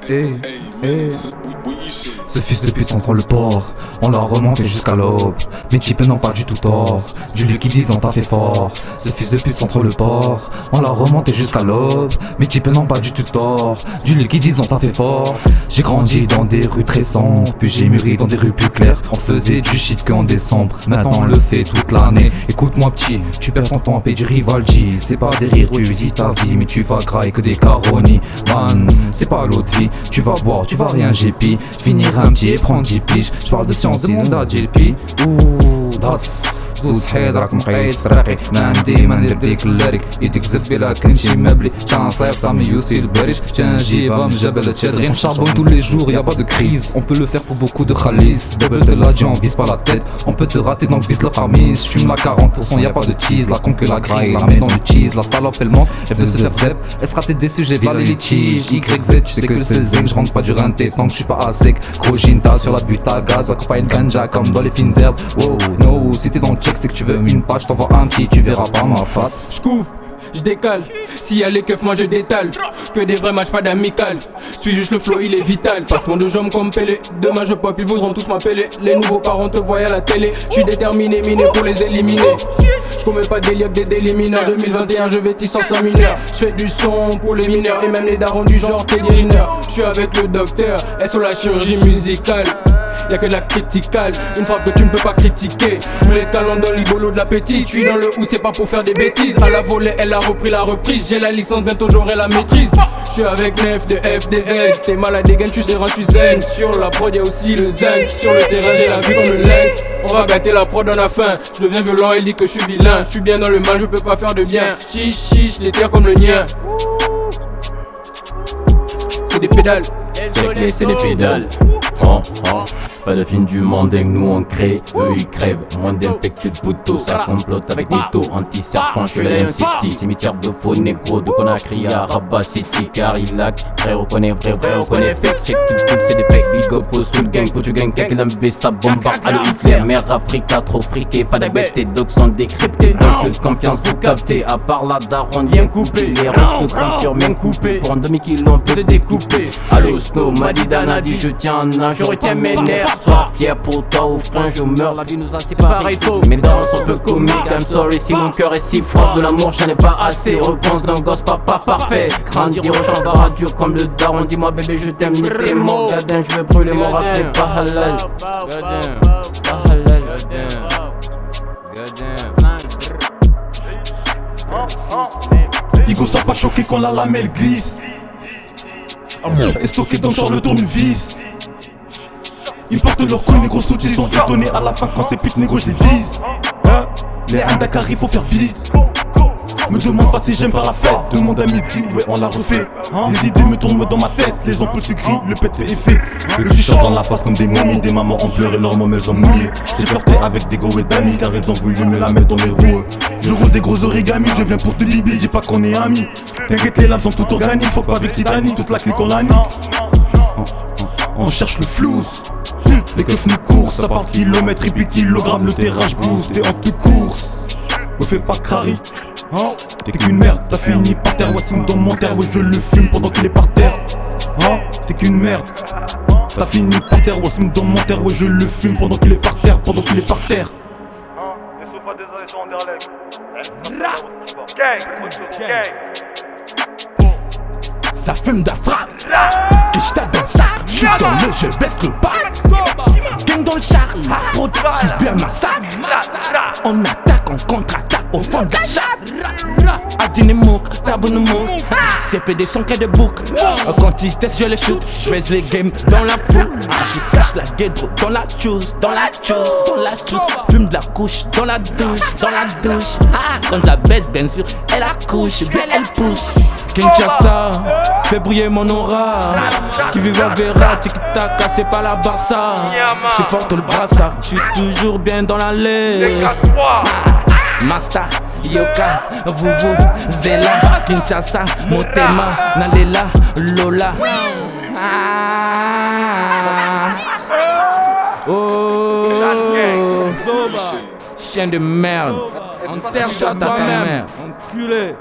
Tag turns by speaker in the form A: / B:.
A: Eh, eh. Ce fils de pute centre le port, on l'a remonté jusqu'à l'aube. Mes types n'ont pas du tout tort, du liquidise on t'a fait fort. Ce fils de pute centre le port, on l'a remonté jusqu'à l'aube. Mes types n'ont pas du tout tort, du liquidise on t'a fait fort. J'ai grandi dans des rues très sombres, puis j'ai mûri dans des rues plus claires. On faisait du shit qu'en décembre, maintenant on le fait toute l'année. Écoute-moi petit, tu perds ton temps à payer du Rivaldi. C'est pas des rires, tu vis ta vie, mais tu vas grailler que des caronis. Man, c'est pas l'autre vie, tu vas boire, tu vas rien GP. Finir un petit et prendre 10 piges. J'parle de science, demande à JP. Ouh, das دوز حيد راك مقيد فراقي ما عندي ما ندير ديك اللاريك يديك زبي لا كنتي مبلي كان صيفطة من يوسي الباريش كان جيبها من جبل تشادغي. On charbonne tous les jours, y'a pas de crise. On peut le faire pour beaucoup de khalis. Double de la on vise pas la tête. On peut te rater donc vise le parmi. J'fume la 40%, y'a pas de cheese. La con que la graille, la met dans le cheese. La salope elle ment, elle veut se faire zep. Elle se rater des sujets, via les litiges. YZ, tu sais que c'est le zinc. J'rentre pas du rinté tant que j'suis pas à sec. Gros ginta sur la butte à gaz. Accompagne ganja comme dans les fines herbes. Wow, no, si t'es dans le check c'est que tu veux une page, t'envoie un petit, tu verras pas ma face.
B: J'coupe, j'décale, s'il y a les keufs moi je détale. Que des vrais matchs pas d'amical. Suis juste le flow il est vital. Passe mon deux jambes comme Pelé. Demain je pop ils voudront tous m'appeler. Les nouveaux parents te voient à la télé. J'suis déterminé, miné pour les éliminer. J'commets pas des lieux que des mineurs. 2021 je vais tisser sans mineurs. J'fais du son pour les mineurs. Et même les darons du genre Teddy Riner. J'suis avec le docteur, elles sont la chirurgie musicale. Y'a que de la criticale, une frappe que tu ne peux pas critiquer. Tous les talents dans l'igolo de l'appétit. Tu es dans le hood, c'est pas pour faire des bêtises. À la volée, elle a repris la reprise. J'ai la licence, bientôt j'aurai la maîtrise. Je suis avec Nef de FDZ. T'es malade des gains, tu seras, je suis zen. Sur la prod, y'a aussi le zen. Sur le terrain, j'ai la vie comme le lynx. On va gâter la prod, on a faim. Je deviens violent, elle dit que je suis vilain. Je suis bien dans le mal, je peux pas faire de bien. Chiche, chiche, les terres comme le nien. C'est des pédales.
C: C'est des pédales. Pas de film du monde, nous on crée, eux ils crèvent. Moins d'infectés de poteaux, ça complote avec Nito. Anti-serpent, je suis Lion City. Cimetière de faux négro, de Conakry à Rabat City. Carillac, vrai reconnaît vrai, vrai reconnaît fake. Check tout c'est des fake, big up au school gang. Pour du gang, quelqu'un l'a ça bombarde. Allo Hitler, mère Africa, trop friqué. Fadak bête, tes dogs sont décryptés. Donc de confiance, vous captez. À part la daronne, bien coupé. Les refs se confirment, bien coupé. Pour un demi-kilo, on peut te découper. Allo Snow, Madida Nadi, je tiens un an, je retiens mes nerfs. Sois fier pour toi ou frein, je meurs, la vie nous a séparés tôt. Mes darons sont peu comiques, I'm sorry si mon cœur est si fort. De l'amour j'en ai pas assez, repense d'un gosse papa parfait. Grandir au champ barra dur comme le daron. Dis-moi bébé je t'aime, il était mort. Gadin, je vais brûler mon rap, c'est pas halal. Gadin, pas halal.
D: Igo sera pas choqué quand la lamelle glisse. Amour est stocké dans le genre le tournevis. Ils portent leur couilles, négro soutiens sont étonnés à la fin quand ces putes négro je les vise. Hein? Les Dakar il faut faire vite. Me demande pas si j'aime faire la fête. Demande à midi, ouais on l'a refait. Les idées me tournent dans ma tête, les ampoules se grillent, le pet fait effet. Le t-shirt dans la face comme des momies. Des mamans ont pleuré, leurs mômes elles ont mouillé. J'ai flirté avec des go et d'amis car elles ont voulu me la mettre dans les roues. Je roule des gros origamis, je viens pour te libérer, dis pas qu'on est amis. T'inquiète les lames sont toutes organiques, faut pas avec Titanic, toute la clique on la nique. On cherche le flouze. Les keufs nous courent, ça part kilomètres et puis kilogrammes, le terrain j'booste, t'es en toute course. Me fais pas crari, t'es qu'une merde, t'as fini par terre, Wassim dans mon terre, ouais je le fume pendant qu'il est par terre. T'es qu'une merde, t'as fini par terre, Wassim dans mon terre, ouais je le fume pendant qu'il est par terre, pendant qu'il est par terre.
E: Les sofas des années sont en derlec.
F: Ça fume d'afra, que j't'ai dans le sac. J'suis dans le jeu, baisse le pas. Gang dans le char, la prod, super massacre. On attaque, on contre-attaque au fond de la chatte. Adine mouk, tabou mouk. CPD son cas de bouc. Quand ils testent, je les shoot. J'baise les games dans la foule. Je cache la guédro dans la chouse, dans la chouse, dans la chouse. Fume de la couche dans la douche, dans la douche. Quand la baisse, bien sûr, elle accouche, belle elle pousse. Kinshasa, fais briller mon aura. Qui vive à Vera, tic-tac, c'est pas la Barça. Je porte le brassard, je suis toujours bien dans la lait. Masta, Yoka, Vuvu, Zela, Kinshasa, Motema, Nalela, Lola. Oh, chien de merde, enterre-toi ta mère, enculé.